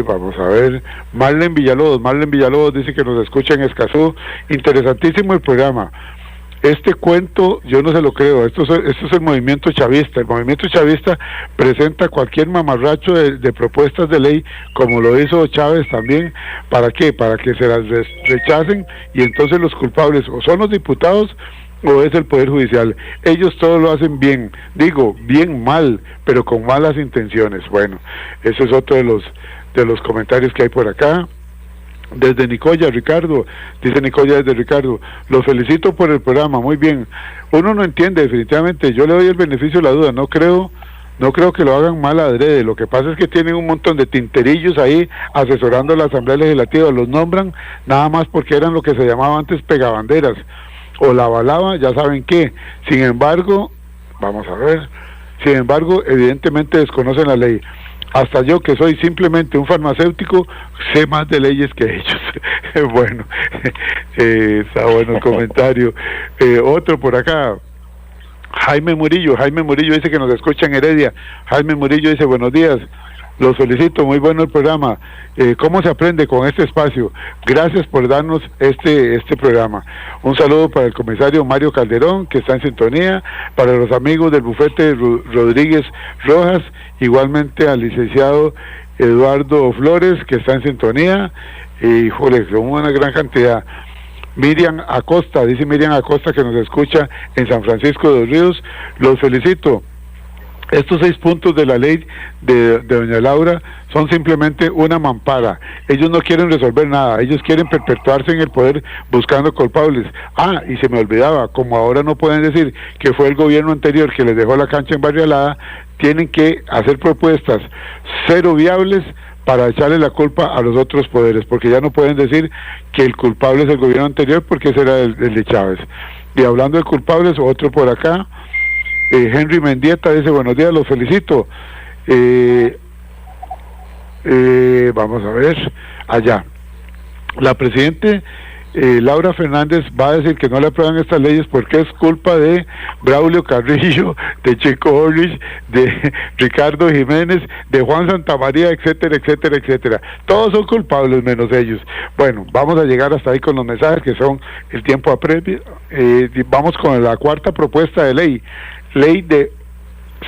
Vamos a ver, Marlen Villalobos dice que nos escucha en Escazú. Interesantísimo el programa. Este cuento yo no se lo creo. Esto es el movimiento chavista. El movimiento chavista presenta cualquier mamarracho de propuestas de ley, como lo hizo Chávez también. ¿Para qué? Para que se las rechacen, y entonces los culpables o son los diputados o es el Poder Judicial. Ellos todo lo hacen bien, digo, bien mal, pero con malas intenciones. Bueno, ese es otro de los comentarios que hay por acá. Desde Nicoya, Ricardo, dice Nicoya desde Ricardo, los felicito por el programa, muy bien. Uno no entiende, definitivamente, yo le doy el beneficio de la duda, no creo que lo hagan mal adrede. Lo que pasa es que tienen un montón de tinterillos ahí asesorando a la Asamblea Legislativa, los nombran nada más porque eran lo que se llamaba antes pegabanderas, o la avalaba, ya saben qué. Sin embargo, evidentemente desconocen la ley. Hasta yo, que soy simplemente un farmacéutico, sé más de leyes que ellos. Bueno, está bueno el comentario. Otro por acá, Jaime Murillo dice que nos escucha en Heredia. Jaime Murillo dice, buenos días, los felicito, muy bueno el programa. ¿Cómo se aprende con este espacio? Gracias por darnos este programa. Un saludo para el comisario Mario Calderón, que está en sintonía, para los amigos del bufete Rodríguez Rojas, igualmente al licenciado Eduardo Flores, que está en sintonía, y joder, son una gran cantidad. Miriam Acosta, dice Miriam Acosta, que nos escucha en San Francisco de los Ríos, los felicito. Estos 6 puntos de la ley de doña Laura son simplemente una mampara. Ellos no quieren resolver nada, ellos quieren perpetuarse en el poder buscando culpables. Y se me olvidaba, como ahora no pueden decir que fue el gobierno anterior que les dejó la cancha embarrialada, tienen que hacer propuestas cero viables para echarle la culpa a los otros poderes, porque ya no pueden decir que el culpable es el gobierno anterior, porque ese era el de Chávez. Y hablando de culpables, otro por acá, Henry Mendieta dice, buenos días, los felicito. Vamos a ver, allá. La presidente Laura Fernández va a decir que no le aprueban estas leyes porque es culpa de Braulio Carrillo, de Chico Orlich, de Ricardo Jiménez, de Juan Santamaría, etcétera, etcétera, etcétera. Todos son culpables menos ellos. Bueno, vamos a llegar hasta ahí con los mensajes que son el tiempo apremia. Vamos con la cuarta propuesta de ley de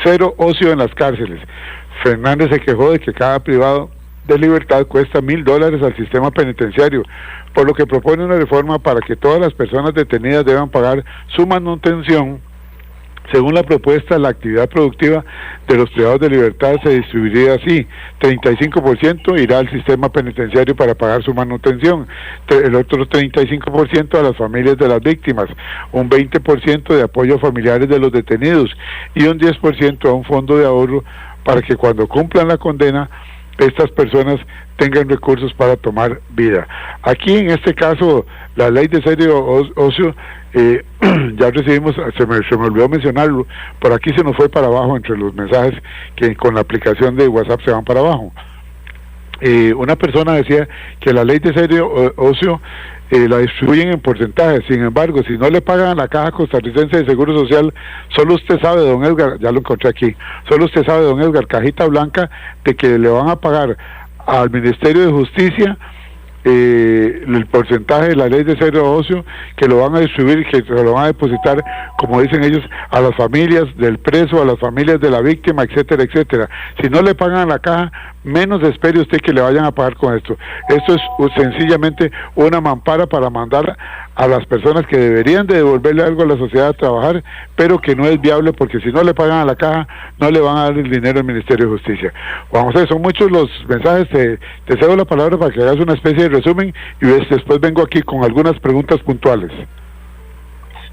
cero ocio en las cárceles. Fernández se quejó de que cada privado de libertad cuesta $1,000 al sistema penitenciario, por lo que propone una reforma para que todas las personas detenidas deban pagar su manutención. Según la propuesta, la actividad productiva de los privados de libertad se distribuiría así: 35% irá al sistema penitenciario para pagar su manutención, el otro 35% a las familias de las víctimas, un 20% de apoyo a familiares de los detenidos y un 10% a un fondo de ahorro para que cuando cumplan la condena estas personas tengan recursos para tomar vida. Aquí en este caso, la ley de serio ocio, ya recibimos, se me olvidó mencionarlo, por aquí se nos fue para abajo entre los mensajes que con la aplicación de WhatsApp se van para abajo. Una persona decía que la ley de serio ocio la distribuyen en porcentajes. Sin embargo, si no le pagan a la Caja Costarricense de Seguro Social, solo usted sabe, don Edgar, ya lo encontré aquí, solo usted sabe, don Edgar, cajita blanca, de que le van a pagar al Ministerio de Justicia el porcentaje de la ley de cero ocio, que lo van a distribuir, que se lo van a depositar, como dicen ellos, a las familias del preso, a las familias de la víctima, etcétera, etcétera. Si no le pagan a la caja, menos espere usted que le vayan a pagar con esto. Esto es sencillamente una mampara para mandar a las personas que deberían de devolverle algo a la sociedad a trabajar, pero que no es viable, porque si no le pagan a la caja, no le van a dar el dinero al Ministerio de Justicia. Vamos a ver, son muchos los mensajes. Te cedo la palabra para que hagas una especie de resumen y después vengo aquí con algunas preguntas puntuales.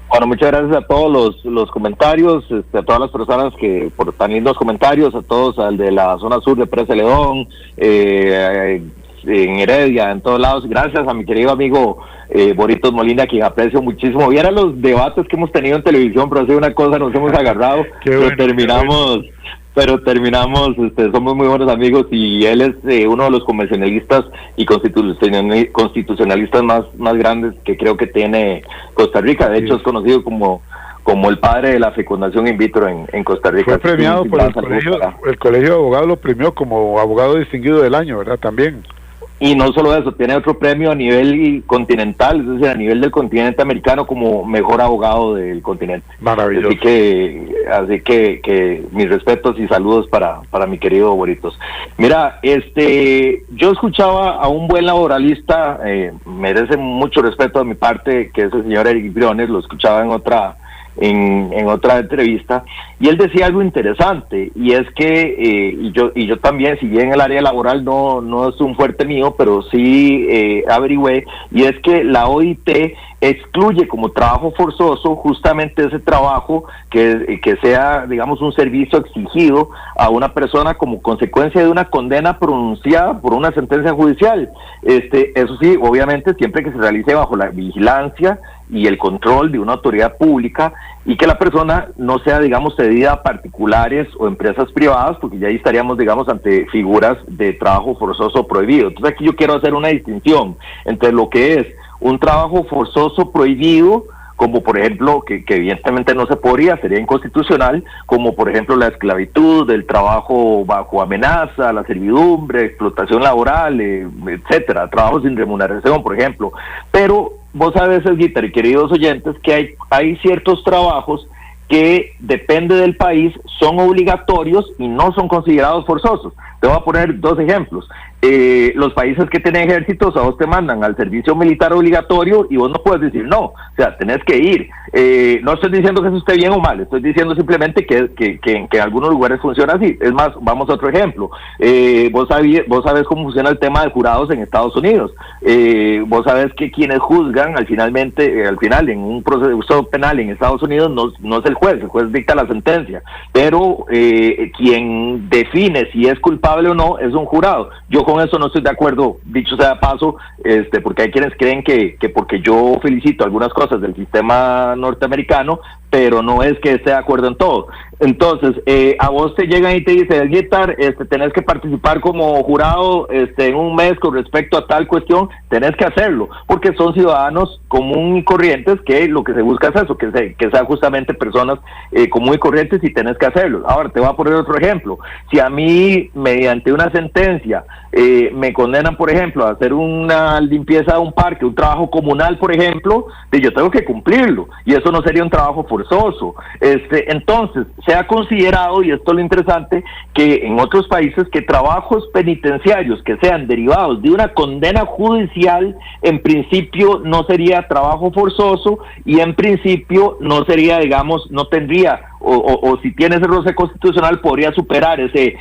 Bueno, muchas gracias a todos los comentarios, a todas las personas que por tan lindos comentarios, a todos, al de la zona sur de Presa León, en Heredia, en todos lados. Gracias a mi querido amigo Boritos Molina, quien aprecio muchísimo. Vieran los debates que hemos tenido en televisión, pero ha sido una cosa, nos hemos agarrado, pero terminamos, somos muy buenos amigos, y él es uno de los convencionalistas y constitucionalistas más grandes que creo que tiene Costa Rica. De hecho, es conocido como como el padre de la fecundación in vitro en Costa Rica. Fue premiado por el Colegio de Abogados, lo premió como abogado distinguido del año, ¿verdad? También. Y no solo eso, tiene otro premio a nivel continental, es decir, a nivel del continente americano, como mejor abogado del continente. Maravilloso. Así que mis respetos y saludos para mi querido Boritos. Mira, yo escuchaba a un buen laboralista, merece mucho respeto de mi parte, que es el señor Eric Briones, lo escuchaba en otra entrevista, y él decía algo interesante, y es que y yo también, si bien el área laboral no es un fuerte mío, pero sí averigüé, y es que la OIT excluye como trabajo forzoso justamente ese trabajo que sea, digamos, un servicio exigido a una persona como consecuencia de una condena pronunciada por una sentencia judicial. Eso sí, obviamente siempre que se realice bajo la vigilancia y el control de una autoridad pública, y que la persona no sea, digamos, cedida a particulares o empresas privadas, porque ya ahí estaríamos, digamos, ante figuras de trabajo forzoso prohibido. Entonces aquí yo quiero hacer una distinción entre lo que es un trabajo forzoso prohibido, como por ejemplo, que evidentemente no se podría, sería inconstitucional, como por ejemplo la esclavitud, el trabajo bajo amenaza, la servidumbre, explotación laboral, etcétera, trabajo sin remuneración, por ejemplo. Pero vos sabés, Edgar, y queridos oyentes, que hay ciertos trabajos que depende del país, son obligatorios y no son considerados forzosos. Te voy a poner 2 ejemplos. Los países que tienen ejércitos a vos te mandan al servicio militar obligatorio y vos no puedes decir no, o sea, tenés que ir. No estoy diciendo que eso esté bien o mal, estoy diciendo simplemente que en algunos lugares funciona así. Es más, vamos a otro ejemplo. Vos sabés cómo funciona el tema de jurados en Estados Unidos. Vos sabés que quienes juzgan al final en un proceso penal en Estados Unidos no es el juez dicta la sentencia, pero quien define si es culpable o no es un jurado. Yo con eso no estoy de acuerdo, dicho sea de paso, porque hay quienes creen que porque yo felicito algunas cosas del sistema norteamericano, pero no es que esté de acuerdo en todo. Entonces, a vos te llegan y te dicen, Guitar, tenés que participar como jurado en un mes con respecto a tal cuestión, tenés que hacerlo, porque son ciudadanos común y corrientes, que lo que se busca es eso, que sean justamente personas común y corrientes, y tenés que hacerlo. Ahora, te voy a poner otro ejemplo. Si a mí, mediante una sentencia, me condenan, por ejemplo, a hacer una limpieza de un parque, un trabajo comunal, por ejemplo, yo tengo que cumplirlo, y eso no sería un trabajo forzoso. Entonces, se ha considerado, y esto es lo interesante, que en otros países que trabajos penitenciarios que sean derivados de una condena judicial, en principio no sería trabajo forzoso, y en principio no sería, digamos, no tendría, o si tiene ese roce constitucional, podría superar ese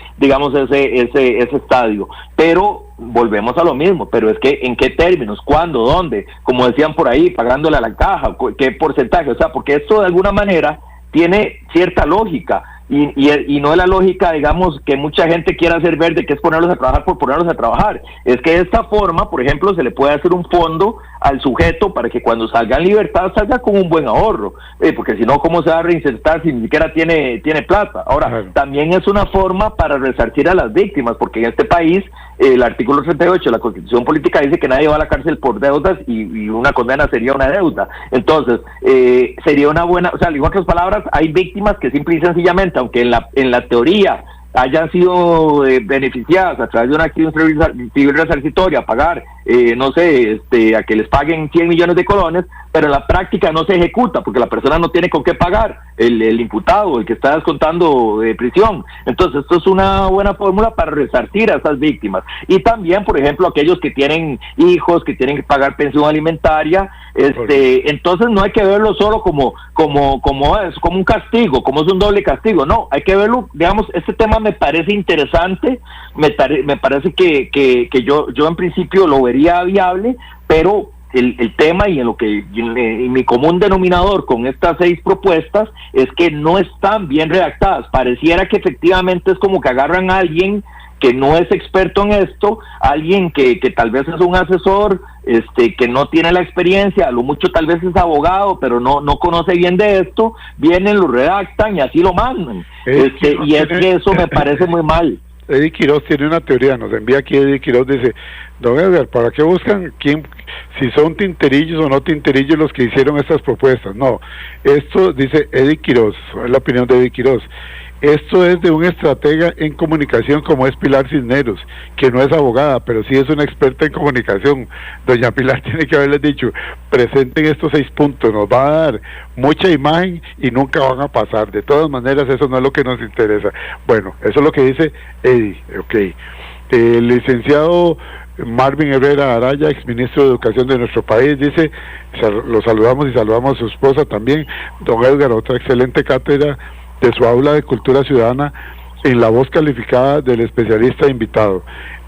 estadio. Pero volvemos a lo mismo, pero es que ¿en qué términos? ¿Cuándo? ¿Dónde? Como decían por ahí, pagándole a la caja, ¿qué porcentaje? O sea, porque esto de alguna manera tiene cierta lógica, y no es la lógica, digamos, que mucha gente quiera hacer ver de que es ponerlos a trabajar por ponerlos a trabajar. Es que de esta forma, por ejemplo, se le puede hacer un fondo al sujeto para que cuando salga en libertad salga con un buen ahorro, porque si no, ¿cómo se va a reinsertar si ni siquiera tiene plata? Ahora, también es una forma para resarcir a las víctimas, porque en este país el artículo 38 de la Constitución Política dice que nadie va a la cárcel por deudas, y una condena sería una deuda. Entonces, sería una buena, o sea, en otras palabras, hay víctimas que simple y sencillamente, aunque en la teoría hayan sido beneficiadas a través de una acción civil resarcitoria, a pagar, a que les paguen 100 millones de colones, pero en la práctica no se ejecuta porque la persona no tiene con qué pagar, el imputado, el que está descontando de prisión. Entonces esto es una buena fórmula para resarcir a esas víctimas. Y también, por ejemplo, aquellos que tienen hijos, que tienen que pagar pensión alimentaria, entonces no hay que verlo solo como un castigo, como es un doble castigo. No, hay que verlo, digamos, este tema me parece interesante, me parece que yo en principio lo vería viable, pero el tema y en mi común denominador con estas 6 propuestas es que no están bien redactadas. Pareciera que efectivamente es como que agarran a alguien que no es experto en esto, alguien que tal vez es un asesor, que no tiene la experiencia, a lo mucho tal vez es abogado, pero no conoce bien de esto, vienen, lo redactan y así lo mandan. Y es que eso me parece muy mal. Eddie Quiroz tiene una teoría, nos envía aquí Eddie Quiroz, dice, don Edgar, ¿para qué buscan si son tinterillos o no tinterillos los que hicieron estas propuestas? No, esto dice Eddie Quiroz, es la opinión de Eddie Quiroz. Esto es de un estratega en comunicación como es Pilar Cisneros, que no es abogada, pero sí es una experta en comunicación. Doña Pilar tiene que haberles dicho, presenten estos 6 puntos, nos va a dar mucha imagen y nunca van a pasar. De todas maneras, eso no es lo que nos interesa. Bueno, eso es lo que dice Eddie, ok. El licenciado Marvin Herrera Araya, exministro de Educación de nuestro país, dice, lo saludamos y saludamos a su esposa también, don Edgar, otra excelente cátedra de su aula de cultura ciudadana en la voz calificada del especialista invitado.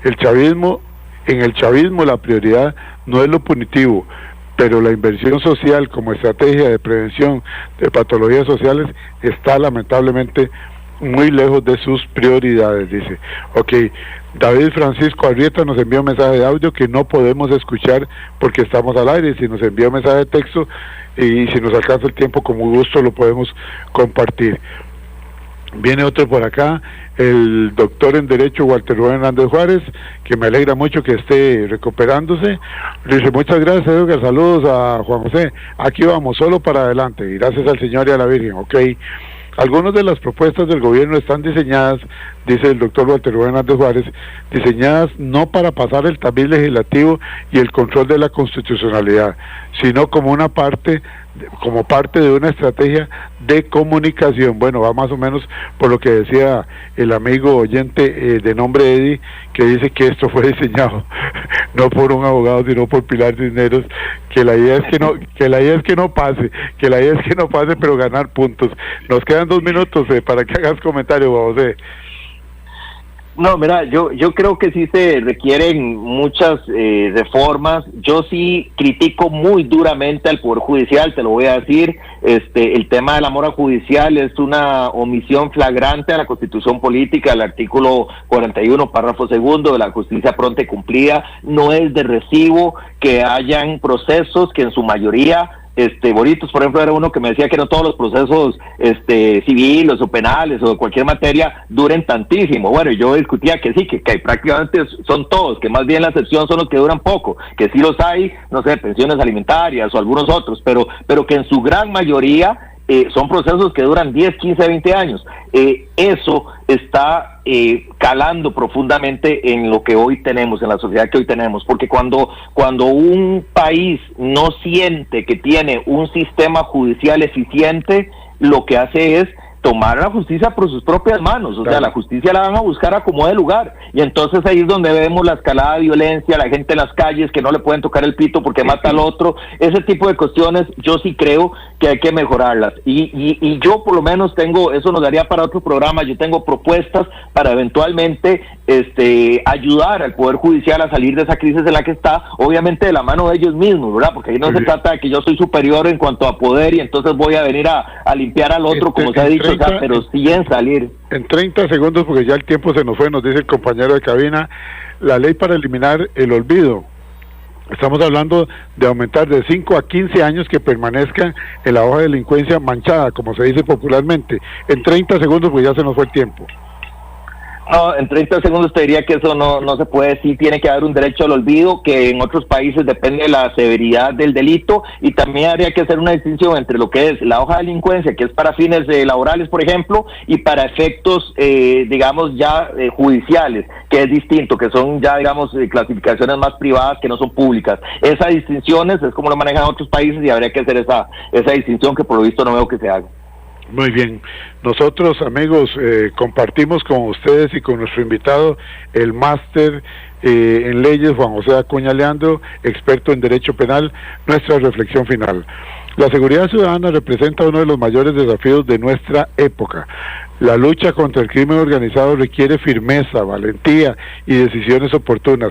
En el chavismo la prioridad no es lo punitivo, pero la inversión social como estrategia de prevención de patologías sociales está lamentablemente muy lejos de sus prioridades, dice. Ok, David Francisco Arrieta nos envió un mensaje de audio que no podemos escuchar porque estamos al aire. Si nos envía un mensaje de texto y si nos alcanza el tiempo, con gusto lo podemos compartir. Viene otro por acá, el doctor en Derecho Walter Rubén Hernández Juárez, que me alegra mucho que esté recuperándose. Dice, muchas gracias, Edgar, saludos a Juan José. Aquí vamos, solo para adelante, y gracias al Señor y a la Virgen, ok. Algunas de las propuestas del gobierno están diseñadas, dice el doctor Walter Rubén Hernández Juárez, diseñadas no para pasar el tamiz legislativo y el control de la constitucionalidad, sino como parte de una estrategia de comunicación. Bueno, va más o menos por lo que decía el amigo oyente de nombre Eddie, que dice que esto fue diseñado no por un abogado, sino por Pilar Cisneros, que la idea es que no pase, pero ganar puntos. Nos quedan 2 minutos para que hagas comentario, José. No, mira, yo creo que sí se requieren muchas reformas. Yo sí critico muy duramente al Poder Judicial, te lo voy a decir. El tema de la mora judicial es una omisión flagrante a la Constitución Política, el artículo 41, párrafo 2 de la justicia pronta y cumplida. No es de recibo que hayan procesos que en su mayoría Boritos, por ejemplo, era uno que me decía que no todos los procesos civiles o penales o de cualquier materia duren tantísimo. Bueno, yo discutía que sí, que prácticamente son todos, que más bien la excepción son los que duran poco, que sí los hay, no sé, pensiones alimentarias o algunos otros, pero que en su gran mayoría son procesos que duran 10, 15, 20 años. Eso está calando profundamente en lo que hoy tenemos, en la sociedad que hoy tenemos, porque cuando un país no siente que tiene un sistema judicial eficiente, lo que hace es tomar la justicia por sus propias manos, o sea, la justicia la van a buscar a como de lugar, y entonces ahí es donde vemos la escalada de violencia, la gente en las calles que no le pueden tocar el pito porque mata al otro, ese tipo de cuestiones yo sí creo que hay que mejorarlas, y yo por lo menos tengo, eso nos daría para otro programa, yo tengo propuestas para eventualmente ayudar al Poder Judicial a salir de esa crisis en la que está, obviamente de la mano de ellos mismos, ¿verdad? Porque ahí no se trata de que yo soy superior en cuanto a poder y entonces voy a venir a limpiar al otro, como se ha dicho, o sea, pero sí en salir. En 30 segundos, porque ya el tiempo se nos fue, nos dice el compañero de cabina, la ley para eliminar el olvido. Estamos hablando de aumentar de 5 a 15 años que permanezca en la hoja de delincuencia manchada, como se dice popularmente. En 30 segundos, pues ya se nos fue el tiempo. No, en 30 segundos te diría que eso no se puede, sí tiene que haber un derecho al olvido, que en otros países depende de la severidad del delito, y también habría que hacer una distinción entre lo que es la hoja de delincuencia, que es para fines laborales, por ejemplo, y para efectos, digamos, ya judiciales, que es distinto, que son ya, digamos, clasificaciones más privadas que no son públicas. Esas distinciones es como lo manejan otros países y habría que hacer esa distinción que por lo visto no veo que se haga. Muy bien, nosotros amigos compartimos con ustedes y con nuestro invitado el máster en leyes, Juan José Acuña Leandro, experto en derecho penal, nuestra reflexión final. La seguridad ciudadana representa uno de los mayores desafíos de nuestra época. La lucha contra el crimen organizado requiere firmeza, valentía y decisiones oportunas,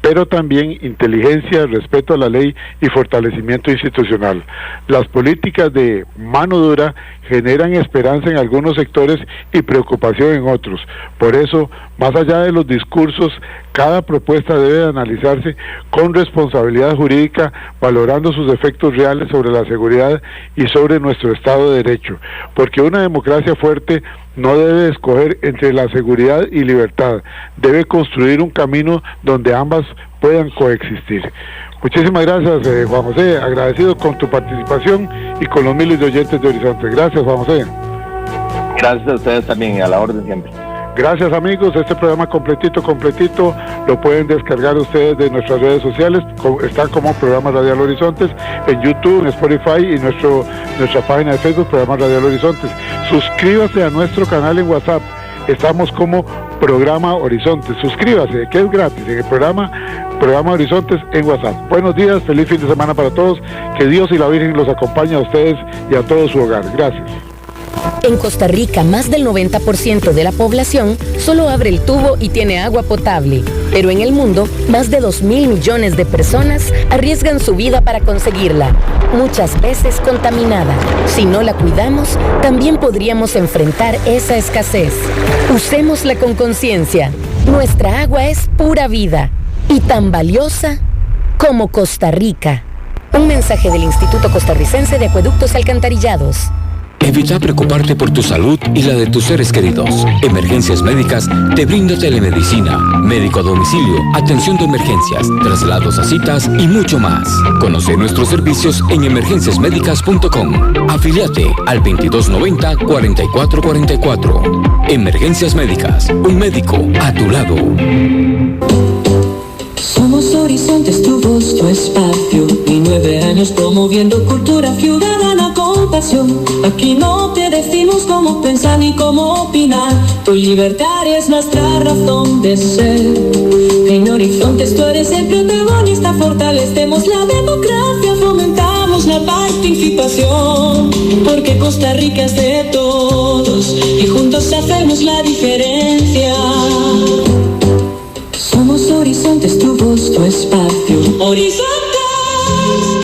pero también inteligencia, respeto a la ley y fortalecimiento institucional. Las políticas de mano dura generan esperanza en algunos sectores y preocupación en otros. Por eso, más allá de los discursos, cada propuesta debe analizarse con responsabilidad jurídica, valorando sus efectos reales sobre la seguridad y sobre nuestro Estado de Derecho, porque una democracia fuerte no debe escoger entre la seguridad y libertad, debe construir un camino donde ambas puedan coexistir. Muchísimas gracias, Juan José, agradecido con tu participación y con los miles de oyentes de Horizonte. Gracias, Juan José. Gracias a ustedes también, a la orden siempre. Gracias, amigos, este programa completito lo pueden descargar ustedes de nuestras redes sociales, están como Programa Radial Horizontes, en YouTube, en Spotify y nuestra página de Facebook, Programa Radial Horizontes. Suscríbase a nuestro canal en WhatsApp, estamos como Programa Horizontes, suscríbase, que es gratis, en el programa Horizontes en WhatsApp. Buenos días, feliz fin de semana para todos, que Dios y la Virgen los acompañe a ustedes y a todo su hogar. Gracias. En Costa Rica, más del 90% de la población solo abre el tubo y tiene agua potable. Pero en el mundo, más de 2.000 millones de personas arriesgan su vida para conseguirla, muchas veces contaminada. Si no la cuidamos, también podríamos enfrentar esa escasez. Usémosla con conciencia. Nuestra agua es pura vida y tan valiosa como Costa Rica. Un mensaje del Instituto Costarricense de Acueductos y Alcantarillados. Evita preocuparte por tu salud y la de tus seres queridos. Emergencias Médicas te brinda telemedicina, médico a domicilio, atención de emergencias, traslados a citas y mucho más. Conoce nuestros servicios en emergenciasmedicas.com. Afíliate al 2290-4444. Emergencias Médicas, un médico a tu lado. Somos Horizontes, tu voz, tu espacio, y 9 años promoviendo cultura ciudadana con pasión. Aquí no te decimos cómo pensar ni cómo opinar, tu libertad es nuestra razón de ser. En Horizontes tú eres el protagonista, fortalecemos la democracia, fomentamos la participación, porque Costa Rica es de todos y juntos hacemos la diferencia. Somos Horizontes, tu voz, tu espacio. Horizonte.